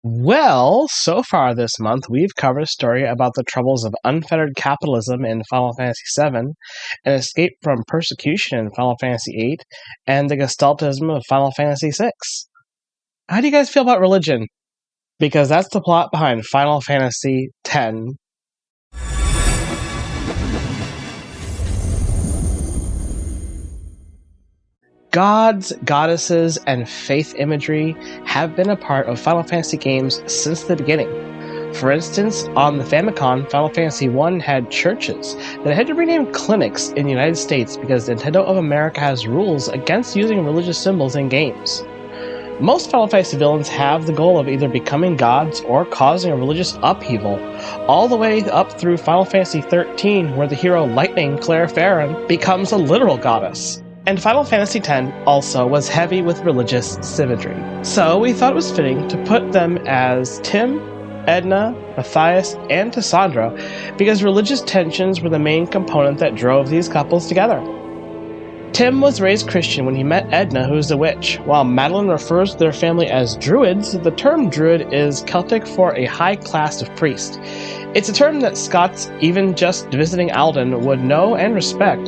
Well, so far this month, we've covered a story about the troubles of unfettered capitalism in Final Fantasy VII, an escape from persecution in Final Fantasy VIII, and the Gestaltism of Final Fantasy VI. How do you guys feel about religion? Because that's the plot behind Final Fantasy X. Gods, goddesses, and faith imagery have been a part of Final Fantasy games since the beginning. For instance, on the Famicom, Final Fantasy I had churches that had to rename clinics in the United States because Nintendo of America has rules against using religious symbols in games. Most Final Fantasy villains have the goal of either becoming gods or causing a religious upheaval, all the way up through Final Fantasy XIII, where the hero Lightning, Claire Farron, becomes a literal goddess. And Final Fantasy X also was heavy with religious symmetry. So we thought it was fitting to put them as Tim, Edna, Matthias, and Cassandra because religious tensions were the main component that drove these couples together. Tim was raised Christian when he met Edna, who is a witch. While Madeline refers to their family as druids, the term druid is Celtic for a high class of priest. It's a term that Scots, even just visiting Alden, would know and respect,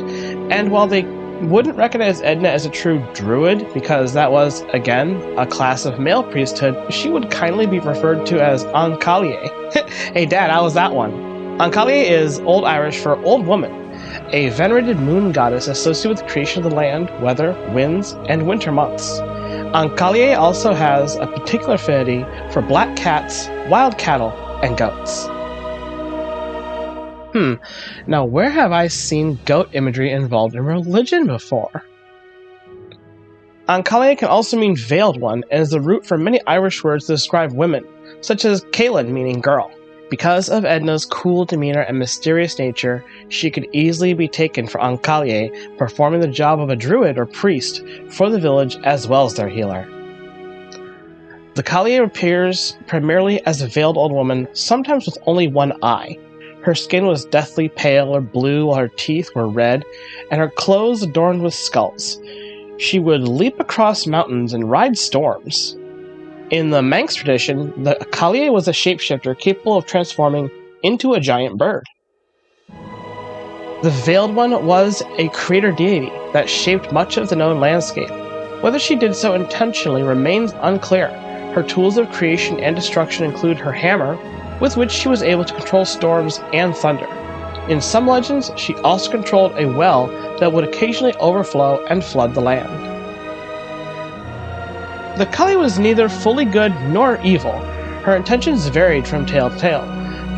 and while they wouldn't recognize Edna as a true druid because that was, again, a class of male priesthood, she would kindly be referred to as Ancalie. Hey Dad, how was that one? Ancalie is Old Irish for old woman, a venerated moon goddess associated with the creation of the land, weather, winds, and winter months. Ancalie also has a particular affinity for black cats, wild cattle, and goats. Now where have I seen goat imagery involved in religion before? Ancalie can also mean veiled one, and is the root for many Irish words to describe women, such as Caelan meaning girl. Because of Edna's cool demeanor and mysterious nature, she could easily be taken for Ancalie, performing the job of a druid or priest for the village as well as their healer. The Calie appears primarily as a veiled old woman, sometimes with only one eye. Her skin was deathly pale or blue, while her teeth were red, and her clothes adorned with skulls. She would leap across mountains and ride storms. In the Manx tradition, the Calie was a shapeshifter capable of transforming into a giant bird. The Veiled One was a creator deity that shaped much of the known landscape. Whether she did so intentionally remains unclear. Her tools of creation and destruction include her hammer, with which she was able to control storms and thunder. In some legends, she also controlled a well that would occasionally overflow and flood the land. The Calie was neither fully good nor evil. Her intentions varied from tale to tale.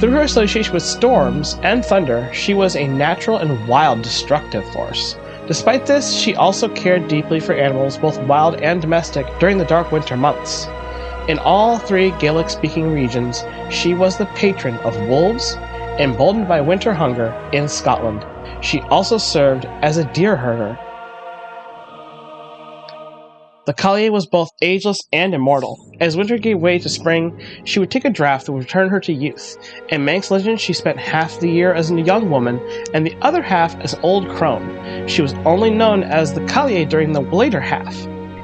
Through her association with storms and thunder, she was a natural and wild destructive force. Despite this, she also cared deeply for animals, both wild and domestic, during the dark winter months. In all three Gaelic-speaking regions, she was the patron of wolves, emboldened by winter hunger in Scotland. She also served as a deer herder. The Calie was both ageless and immortal. As winter gave way to spring, she would take a draft that would return her to youth. In Manx legend, she spent half the year as a young woman, and the other half as old crone. She was only known as the Calie during the later half.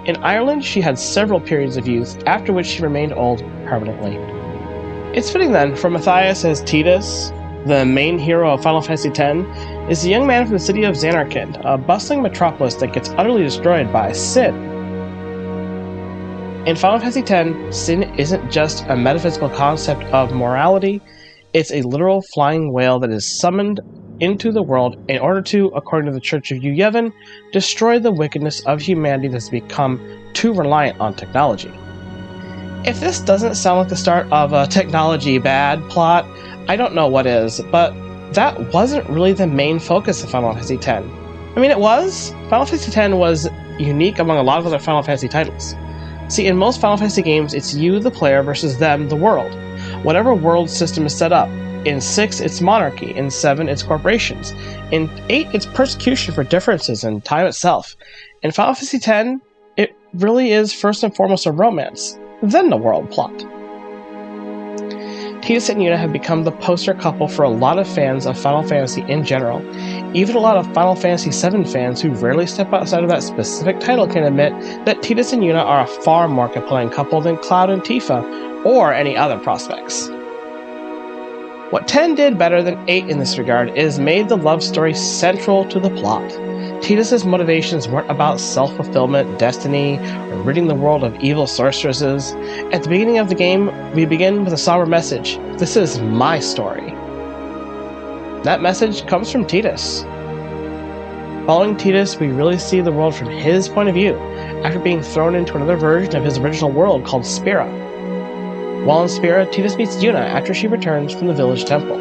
In Ireland, she had several periods of youth, after which she remained old permanently. It's fitting then, for Matthias as Tidus, the main hero of Final Fantasy X, is a young man from the city of Zanarkand, a bustling metropolis that gets utterly destroyed by sin. In Final Fantasy X, sin isn't just a metaphysical concept of morality, it's a literal flying whale that is summoned into the world in order to, according to the Church of Yevon, destroy the wickedness of humanity that's become too reliant on technology. If this doesn't sound like the start of a technology bad plot, I don't know what is, but that wasn't really the main focus of Final Fantasy X. I mean, it was. Final Fantasy X was unique among a lot of other Final Fantasy titles. See, in most Final Fantasy games, it's you, the player, versus them, the world. Whatever world system is set up. In 6, it's monarchy. In 7, it's corporations. In 8, it's persecution for differences and time itself. In Final Fantasy X, it really is first and foremost a romance, then the world plot. Tidus and Yuna have become the poster couple for a lot of fans of Final Fantasy in general. Even a lot of Final Fantasy VII fans who rarely step outside of that specific title can admit that Tidus and Yuna are a far more compelling couple than Cloud and Tifa, or any other prospects. What 10 did better than 8 in this regard is made the love story central to the plot. Tidus's motivations weren't about self-fulfillment, destiny, or ridding the world of evil sorceresses. At the beginning of the game, we begin with a somber message: this is my story. That message comes from Tidus. Following Tidus, we really see the world from his point of view, after being thrown into another version of his original world called Spira. While in Spira, Tidus meets Yuna after she returns from the village temple.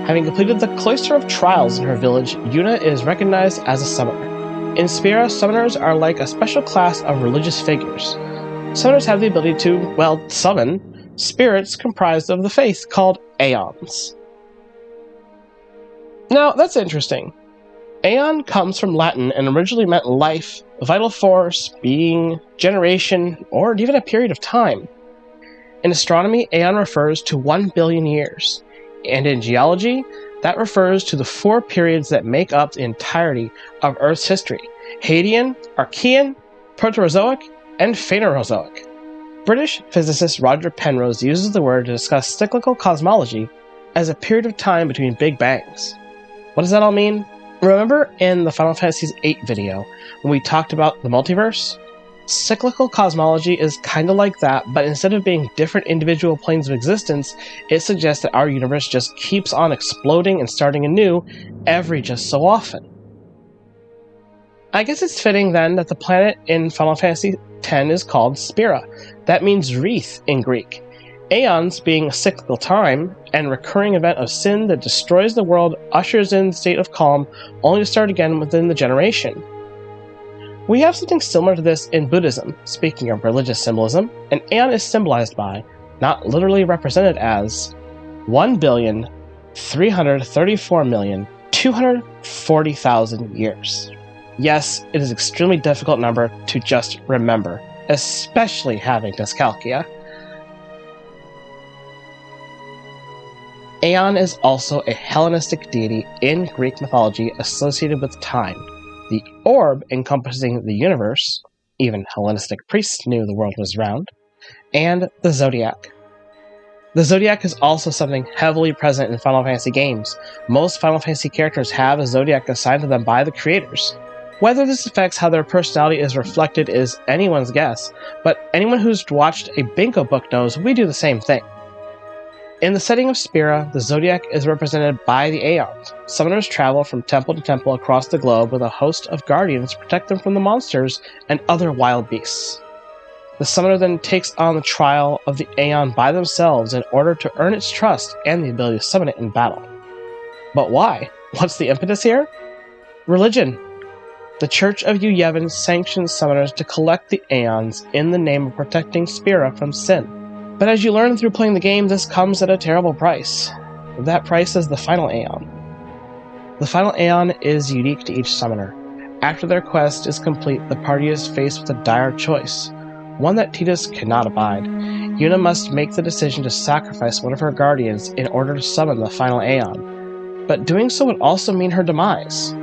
Having completed the Cloister of Trials in her village, Yuna is recognized as a summoner. In Spira, summoners are like a special class of religious figures. Summoners have the ability to, summon spirits comprised of the faith called Aeons. Now, that's interesting. Aeon comes from Latin and originally meant life, vital force, being, generation, or even a period of time. In astronomy, Aeon refers to 1 billion years, and in geology, that refers to the 4 periods that make up the entirety of Earth's history: Hadean, Archean, Proterozoic, and Phanerozoic. British physicist Roger Penrose uses the word to discuss cyclical cosmology as a period of time between big bangs. What does that all mean? Remember in the Final Fantasy VIII video when we talked about the multiverse? Cyclical cosmology is kinda like that, but instead of being different individual planes of existence, it suggests that our universe just keeps on exploding and starting anew every just so often. I guess it's fitting then that the planet in Final Fantasy X is called Spira. That means wreath in Greek. Aeons being a cyclical time and recurring event of sin that destroys the world, ushers in the state of calm, only to start again within the generation. We have something similar to this in Buddhism. Speaking of religious symbolism, an aeon is symbolized by, not literally represented as, 1,334,240,000 years. Yes, it is an extremely difficult number to just remember, especially having dyscalculia. Aeon is also a Hellenistic deity in Greek mythology associated with time. The orb encompassing the universe, even Hellenistic priests knew the world was round, and the zodiac. The zodiac is also something heavily present in Final Fantasy games. Most Final Fantasy characters have a zodiac assigned to them by the creators. Whether this affects how their personality is reflected is anyone's guess, but anyone who's watched a bingo book knows we do the same thing. In the setting of Spira, the Zodiac is represented by the Aeons. Summoners travel from temple to temple across the globe with a host of guardians to protect them from the monsters and other wild beasts. The summoner then takes on the trial of the Aeon by themselves in order to earn its trust and the ability to summon it in battle. But why? What's the impetus here? Religion. The Church of Yevon sanctions summoners to collect the Aeons in the name of protecting Spira from sin. But as you learn through playing the game, this comes at a terrible price. That price is the final Aeon. The final Aeon is unique to each summoner. After their quest is complete, the party is faced with a dire choice, one that Tidus cannot abide. Yuna must make the decision to sacrifice one of her guardians in order to summon the final Aeon, but doing so would also mean her demise.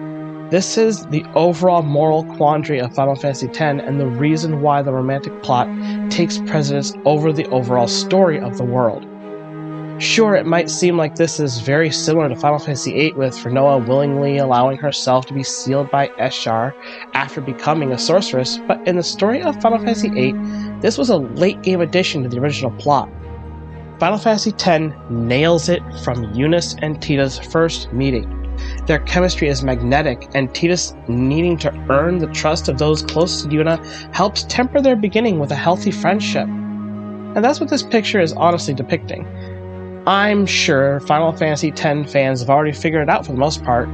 This is the overall moral quandary of Final Fantasy X and the reason why the romantic plot takes precedence over the overall story of the world. Sure, it might seem like this is very similar to Final Fantasy VIII, with Rinoa willingly allowing herself to be sealed by Eshar after becoming a sorceress, but in the story of Final Fantasy VIII, this was a late-game addition to the original plot. Final Fantasy X nails it from Yuna's and Tidus' first meeting. Their chemistry is magnetic, and Tidus needing to earn the trust of those close to Yuna helps temper their beginning with a healthy friendship. And that's what this picture is honestly depicting. I'm sure Final Fantasy X fans have already figured it out for the most part.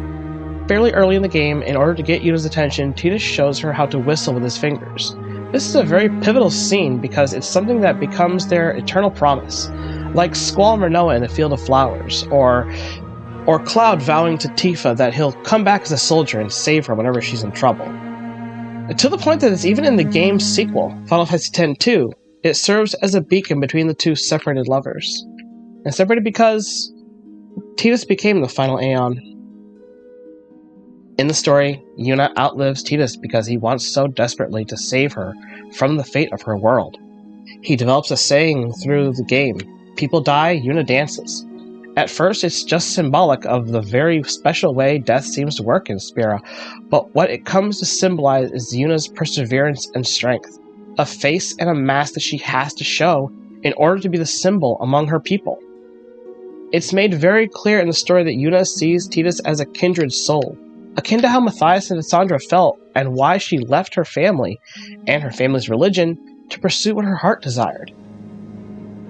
Fairly early in the game, in order to get Yuna's attention, Tidus shows her how to whistle with his fingers. This is a very pivotal scene because it's something that becomes their eternal promise, like Squall and Rinoa in the Field of Flowers, or Cloud vowing to Tifa that he'll come back as a soldier and save her whenever she's in trouble. To the point that it's even in the game's sequel, Final Fantasy X-2, it serves as a beacon between the two separated lovers. And separated because Tidus became the final Aeon. In the story, Yuna outlives Tidus because he wants so desperately to save her from the fate of her world. He develops a saying through the game: people die, Yuna dances. At first, it's just symbolic of the very special way death seems to work in Spira, but what it comes to symbolize is Yuna's perseverance and strength, a face and a mask that she has to show in order to be the symbol among her people. It's made very clear in the story that Yuna sees Tidus as a kindred soul, akin to how Matthias and Cassandra felt and why she left her family and her family's religion to pursue what her heart desired.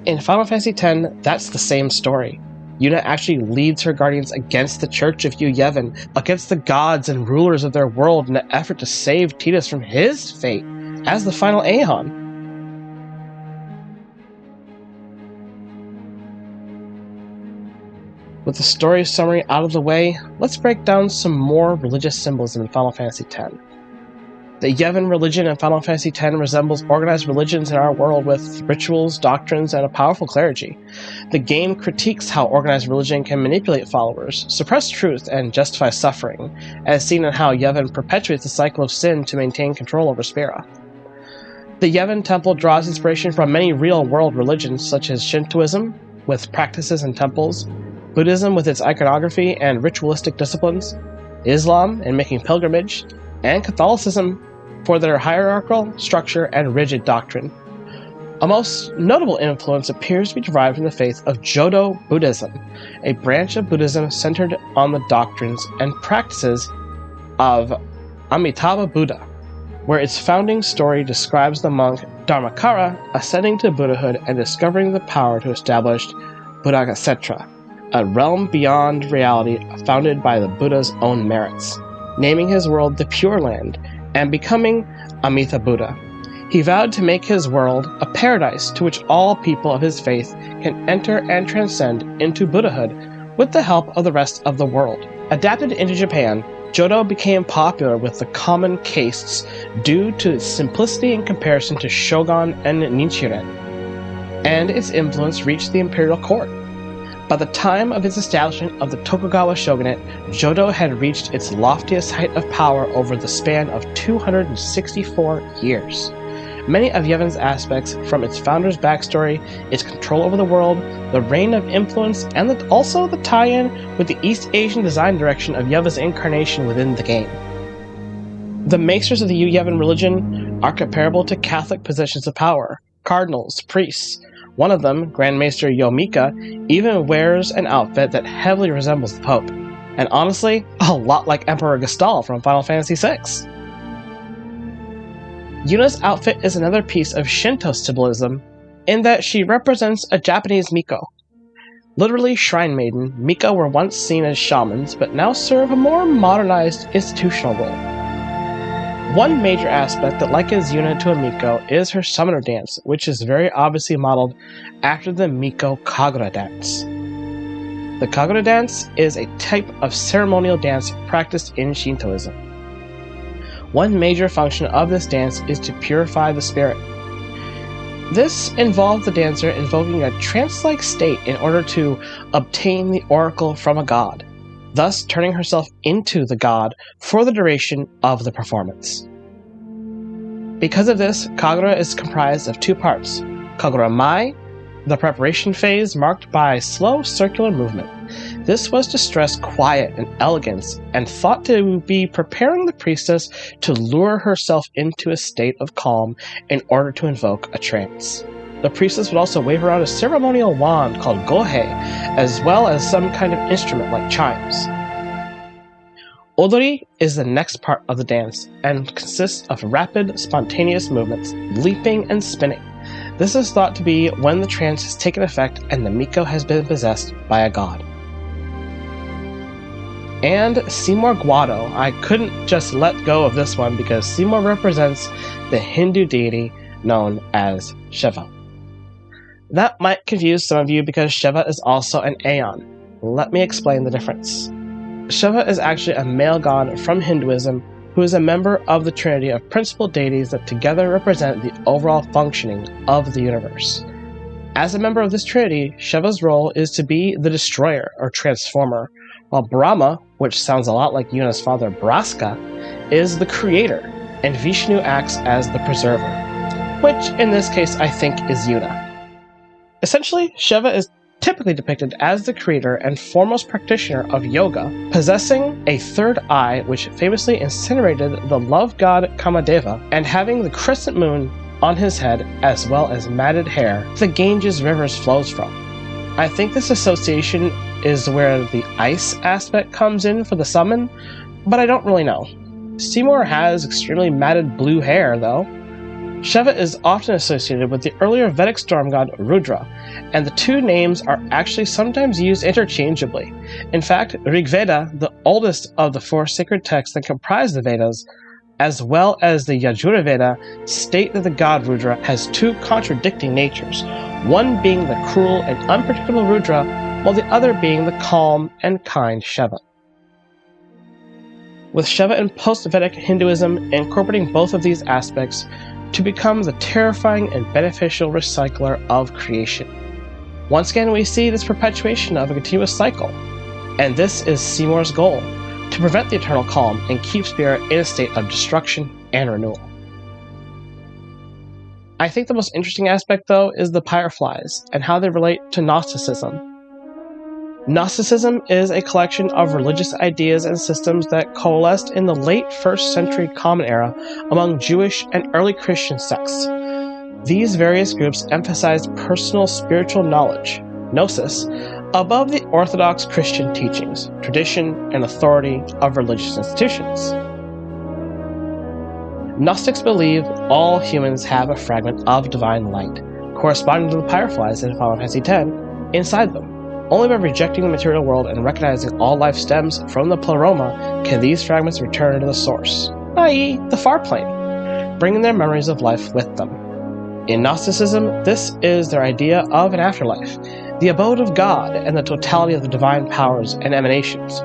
In Final Fantasy X, that's the same story. Yuna actually leads her guardians against the Church of Yu Yevon, against the gods and rulers of their world in an effort to save Tidus from his fate as the final Aeon. With the story summary out of the way, let's break down some more religious symbolism in Final Fantasy X. The Yevon religion in Final Fantasy X resembles organized religions in our world with rituals, doctrines, and a powerful clergy. The game critiques how organized religion can manipulate followers, suppress truth, and justify suffering, as seen in how Yevon perpetuates the cycle of sin to maintain control over Spira. The Yevon temple draws inspiration from many real-world religions such as Shintoism, with practices and temples, Buddhism with its iconography and ritualistic disciplines, Islam in making pilgrimage, and Catholicism for their hierarchical structure and rigid doctrine. A most notable influence appears to be derived from the faith of Jodo Buddhism, a branch of Buddhism centered on the doctrines and practices of Amitabha Buddha, where its founding story describes the monk Dharmakara ascending to Buddhahood and discovering the power to establish Buddhagasetra, a realm beyond reality founded by the Buddha's own merits, naming his world the Pure Land, and becoming Amita Buddha. He vowed to make his world a paradise to which all people of his faith can enter and transcend into Buddhahood with the help of the rest of the world. Adapted into Japan, Jodo became popular with the common castes due to its simplicity in comparison to Shogun and Nichiren, and its influence reached the imperial court. By the time of its establishment of the Tokugawa shogunate, Jodo had reached its loftiest height of power over the span of 264 years. Many of Yevon's aspects, from its founder's backstory, its control over the world, the reign of influence, and also the tie-in with the East Asian design direction of Yevon's incarnation within the game. The maesters of the Yu Yevon religion are comparable to Catholic positions of power, cardinals, priests. One of them, Grand Maester Yomika, even wears an outfit that heavily resembles the Pope, and honestly, a lot like Emperor Gestahl from Final Fantasy VI. Yuna's outfit is another piece of Shinto symbolism in that she represents a Japanese Miko. Literally Shrine Maiden, Miko were once seen as shamans, but now serve a more modernized institutional role. One major aspect that likens Yuna to a Miko is her summoner dance, which is very obviously modeled after the Miko Kagura dance. The Kagura dance is a type of ceremonial dance practiced in Shintoism. One major function of this dance is to purify the spirit. This involved the dancer invoking a trance-like state in order to obtain the oracle from a god, thus turning herself into the god for the duration of the performance. Because of this, Kagura is comprised of two parts: Kagura Mai, the preparation phase marked by slow circular movement. This was to stress quiet and elegance, and thought to be preparing the priestess to lure herself into a state of calm in order to invoke a trance. The priestess would also wave around a ceremonial wand called gohei, as well as some kind of instrument like chimes. Odori is the next part of the dance, and consists of rapid, spontaneous movements, leaping and spinning. This is thought to be when the trance has taken effect and the Miko has been possessed by a god. And Seymour Guado, I couldn't just let go of this one because Seymour represents the Hindu deity known as Shiva. That might confuse some of you because Shiva is also an Aeon. Let me explain the difference. Shiva is actually a male god from Hinduism who is a member of the trinity of principal deities that together represent the overall functioning of the universe. As a member of this trinity, Shiva's role is to be the destroyer or transformer, while Brahma, which sounds a lot like Yuna's father Braska, is the creator, and Vishnu acts as the preserver. which in this case I think is Yuna. Essentially, Shiva is typically depicted as the creator and foremost practitioner of yoga, possessing a third eye which famously incinerated the love god Kamadeva, and having the crescent moon on his head as well as matted hair the Ganges rivers flows from. I think this association is where the ice aspect comes in for the summon, but I don't really know. Seymour has extremely matted blue hair though. Shiva is often associated with the earlier Vedic storm god Rudra, and the two names are actually sometimes used interchangeably. In fact, Rig Veda, the oldest of the four sacred texts that comprise the Vedas, as well as the Yajur Veda, state that the god Rudra has two contradicting natures, one being the cruel and unpredictable Rudra, while the other being the calm and kind Shiva. With Shiva in post-Vedic Hinduism incorporating both of these aspects to become the terrifying and beneficial recycler of creation. Once again, we see this perpetuation of a continuous cycle, and this is Seymour's goal, to prevent the eternal calm and keep Spira in a state of destruction and renewal. I think the most interesting aspect, though, is the Fireflies and how they relate to Gnosticism. Gnosticism is a collection of religious ideas and systems that coalesced in the late 1st century Common Era among Jewish and early Christian sects. These various groups emphasized personal spiritual knowledge, gnosis, above the orthodox Christian teachings, tradition, and authority of religious institutions. Gnostics believe all humans have a fragment of divine light, corresponding to the Fireflies in Final Fantasy X, inside them. Only by rejecting the material world and recognizing all life stems from the pleroma can these fragments return to the source, i.e. the far plane, bringing their memories of life with them. In Gnosticism, this is their idea of an afterlife, the abode of God and the totality of the divine powers and emanations.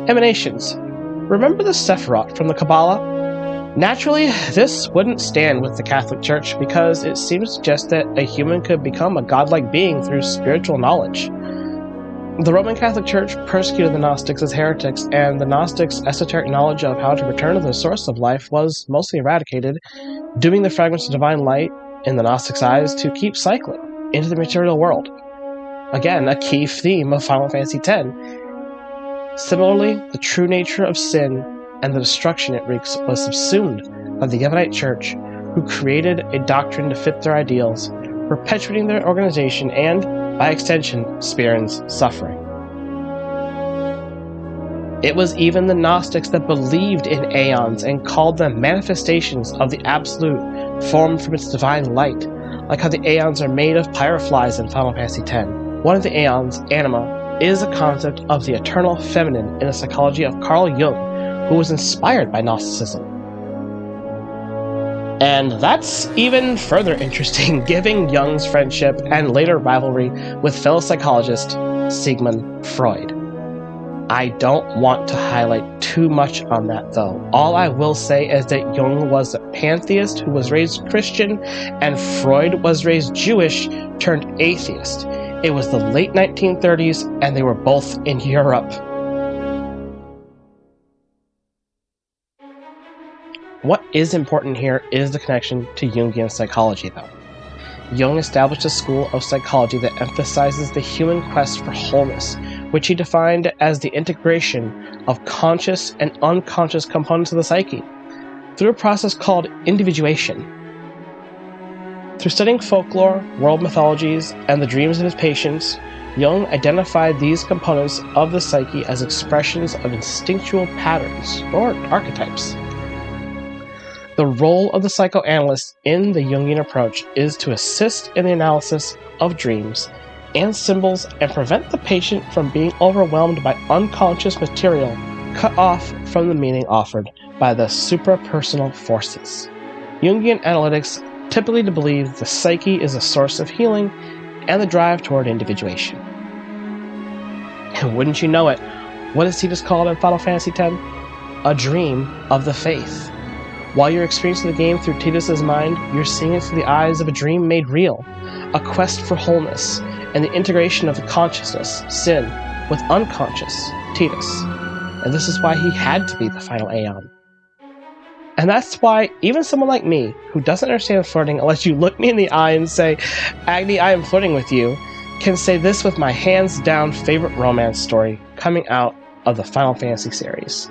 Emanations. Remember the Sephiroth from the Kabbalah? Naturally, this wouldn't stand with the Catholic Church because it seems to suggest that a human could become a godlike being through spiritual knowledge. The Roman Catholic Church persecuted the Gnostics as heretics, and the Gnostics' esoteric knowledge of how to return to the source of life was mostly eradicated, dooming the fragments of divine light, in the Gnostics' eyes, to keep cycling into the material world. Again, a key theme of Final Fantasy X. Similarly, the true nature of sin and the destruction it wreaks was subsumed by the Yevonite Church, who created a doctrine to fit their ideals, perpetuating their organization and, by extension, Spiran's suffering. It was even the Gnostics that believed in aeons and called them manifestations of the Absolute, formed from its divine light, like how the aeons are made of Fireflies in Final Fantasy X. One of the aeons, anima, is a concept of the eternal feminine in the psychology of Carl Jung, who was inspired by Gnosticism. And that's even further interesting, given Jung's friendship and later rivalry with fellow psychologist Sigmund Freud. I don't want to highlight too much on that though. All I will say is that Jung was a pantheist who was raised Christian, and Freud was raised Jewish turned atheist. It was the late 1930s, and they were both in Europe. What is important here is the connection to Jungian psychology, though. Jung established a school of psychology that emphasizes the human quest for wholeness, which he defined as the integration of conscious and unconscious components of the psyche, through a process called individuation. Through studying folklore, world mythologies, and the dreams of his patients, Jung identified these components of the psyche as expressions of instinctual patterns, or archetypes. The role of the psychoanalyst in the Jungian approach is to assist in the analysis of dreams and symbols and prevent the patient from being overwhelmed by unconscious material cut off from the meaning offered by the suprapersonal forces. Jungian analytics typically believe the psyche is a source of healing and the drive toward individuation. And wouldn't you know it, what is Tidus called in Final Fantasy X? A dream of the faith. While you're experiencing the game through Tidus' mind, you're seeing it through the eyes of a dream made real, a quest for wholeness, and the integration of the consciousness, sin, with unconscious, Tidus. And this is why he had to be the final Aeon. And that's why even someone like me, who doesn't understand flirting unless you look me in the eye and say, Agni, I am flirting with you, can say this with my hands down favorite romance story coming out of the Final Fantasy series.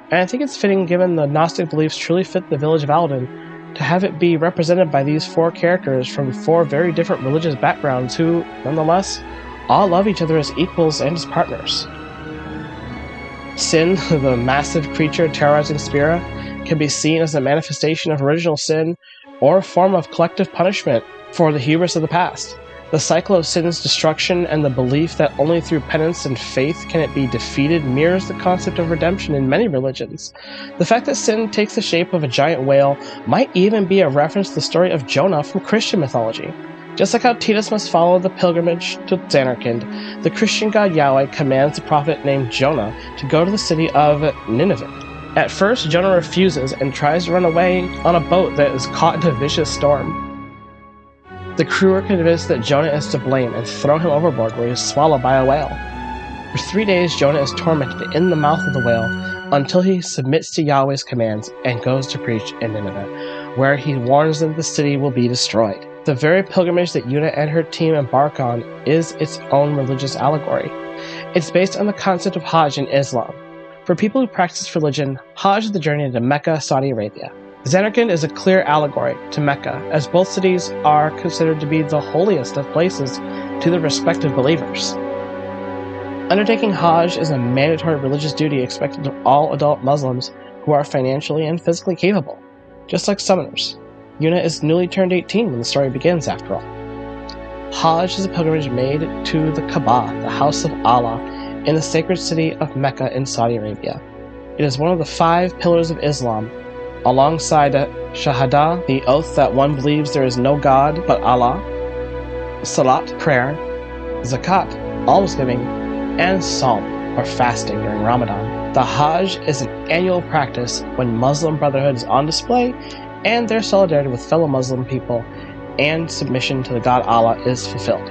And I think it's fitting, given the Gnostic beliefs truly fit the village of Alden, to have it be represented by these 4 characters from 4 very different religious backgrounds who, nonetheless, all love each other as equals and as partners. Sin, the massive creature terrorizing Spira, can be seen as a manifestation of original sin or a form of collective punishment for the hubris of the past. The cycle of sin's destruction and the belief that only through penance and faith can it be defeated mirrors the concept of redemption in many religions. The fact that sin takes the shape of a giant whale might even be a reference to the story of Jonah from Christian mythology. Just like how Titus must follow the pilgrimage to Zanarkand, the Christian god Yahweh commands the prophet named Jonah to go to the city of Nineveh. At first, Jonah refuses and tries to run away on a boat that is caught in a vicious storm. The crew are convinced that Jonah is to blame and throw him overboard, where he is swallowed by a whale. For 3 days, Jonah is tormented in the mouth of the whale until he submits to Yahweh's commands and goes to preach in Nineveh, where he warns them the city will be destroyed. The very pilgrimage that Yuna and her team embark on is its own religious allegory. It's based on the concept of Hajj in Islam. For people who practice religion, Hajj is the journey to Mecca, Saudi Arabia. Zanarkand is a clear allegory to Mecca, as both cities are considered to be the holiest of places to their respective believers. Undertaking Hajj is a mandatory religious duty expected of all adult Muslims who are financially and physically capable, just like summoners. Yuna is newly turned 18 when the story begins, after all. Hajj is a pilgrimage made to the Kaaba, the house of Allah, in the sacred city of Mecca in Saudi Arabia. It is one of the 5 pillars of Islam, alongside Shahada, the oath that one believes there is no God but Allah, Salat, prayer, Zakat, almsgiving, and Sawm, or fasting during Ramadan. The Hajj is an annual practice when Muslim brotherhood is on display and their solidarity with fellow Muslim people and submission to the God Allah is fulfilled.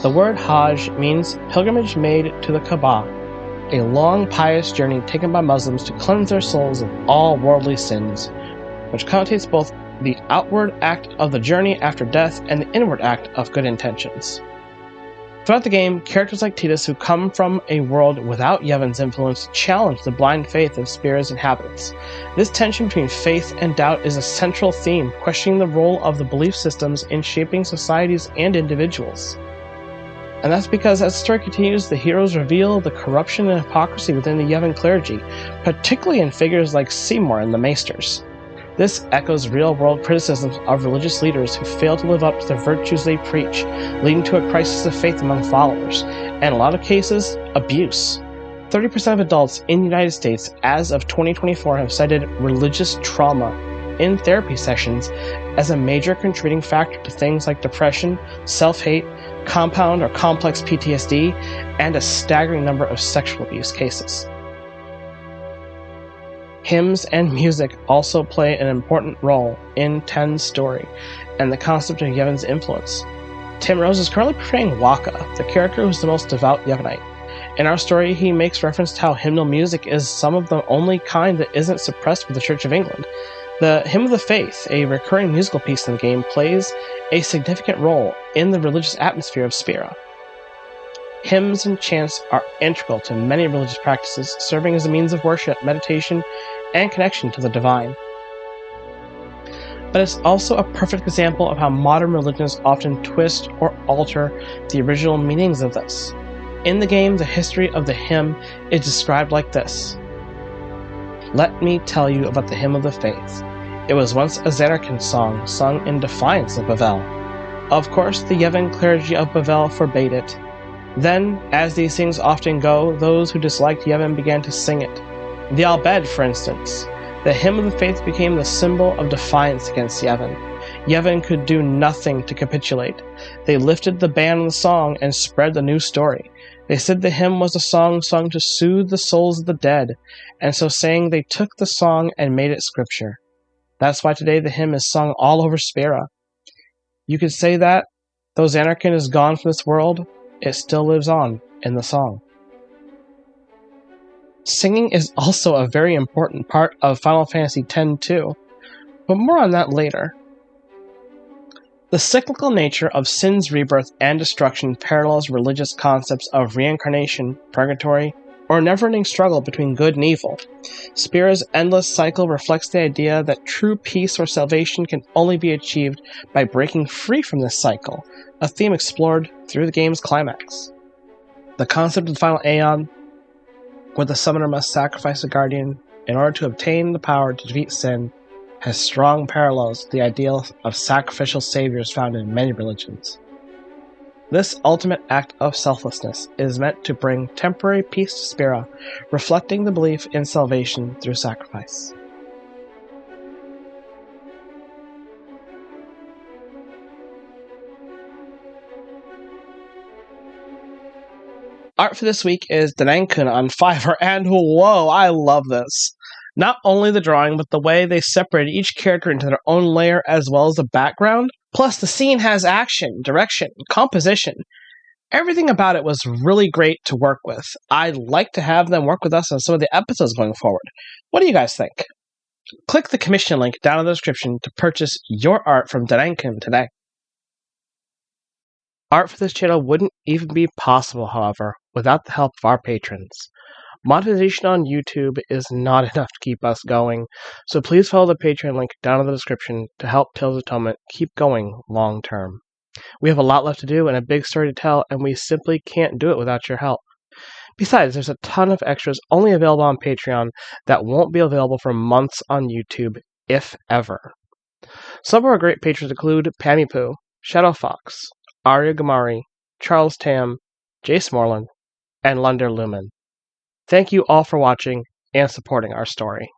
The word Hajj means pilgrimage made to the Kaaba, a long pious journey taken by Muslims to cleanse their souls of all worldly sins, which connotates both the outward act of the journey after death and the inward act of good intentions. Throughout the game, characters like Titus, who come from a world without Yevon's influence, challenge the blind faith of Spira's inhabitants. This tension between faith and doubt is a central theme, questioning the role of the belief systems in shaping societies and individuals. And that's because as the story continues, the heroes reveal the corruption and hypocrisy within the Yevon clergy, particularly in figures like Seymour and the Maesters. This echoes real-world criticisms of religious leaders who fail to live up to the virtues they preach, leading to a crisis of faith among followers, and in a lot of cases, abuse. 30% of adults in the United States as of 2024 have cited religious trauma in therapy sessions as a major contributing factor to things like depression, self-hate, compound or complex PTSD, and a staggering number of sexual abuse cases. Hymns and music also play an important role in Ten's story and the concept of Yevon's influence. Tim Rose is currently portraying Waka, the character who's the most devout Yevonite. In our story, he makes reference to how hymnal music is some of the only kind that isn't suppressed by the Church of England. The Hymn of the Faith, a recurring musical piece in the game, plays a significant role in the religious atmosphere of Spira. Hymns and chants are integral to many religious practices, serving as a means of worship, meditation, and connection to the divine. But it's also a perfect example of how modern religions often twist or alter the original meanings of this. In the game, the history of the hymn is described like this. Let me tell you about the Hymn of the Faith. It was once a Zanarkand song sung in defiance of Bavel. Of course, the Yevon clergy of Bavel forbade it. Then, as these things often go, those who disliked Yevon began to sing it. The Al-Bed, for instance. The Hymn of the Faith became the symbol of defiance against Yevon. Yevon could do nothing to capitulate. They lifted the ban on the song and spread the new story. They said the hymn was a song sung to soothe the souls of the dead, and so saying they took the song and made it scripture. That's why today the hymn is sung all over Spira. You could say that, though Zanarkand is gone from this world, it still lives on in the song. Singing is also a very important part of Final Fantasy X too, but more on that later. The cyclical nature of sin's rebirth and destruction parallels religious concepts of reincarnation, purgatory, or a never-ending struggle between good and evil. Spira's endless cycle reflects the idea that true peace or salvation can only be achieved by breaking free from this cycle, a theme explored through the game's climax. The concept of the final Aeon, where the summoner must sacrifice a guardian in order to obtain the power to defeat sin, has strong parallels to the ideal of sacrificial saviors found in many religions. This ultimate act of selflessness is meant to bring temporary peace to Spira, reflecting the belief in salvation through sacrifice. Art for this week is Denankun on Fiverr, and whoa, I love this! Not only the drawing, but the way they separated each character into their own layer as well as the background. Plus, the scene has action, direction, composition. Everything about it was really great to work with. I'd like to have them work with us on some of the episodes going forward. What do you guys think? Click the commission link down in the description to purchase your art from Denankun today. Art for this channel wouldn't even be possible, however, without the help of our patrons. Monetization on YouTube is not enough to keep us going, so please follow the Patreon link down in the description to help Tales of Atonement keep going long term. We have a lot left to do and a big story to tell, and we simply can't do it without your help. Besides, there's a ton of extras only available on Patreon that won't be available for months on YouTube, if ever. Some of our great patrons include Pammy Poo, Shadow Fox, Arya Gamari, Charles Tam, Jace Moreland, and Lunder Lumen. Thank you all for watching and supporting our story.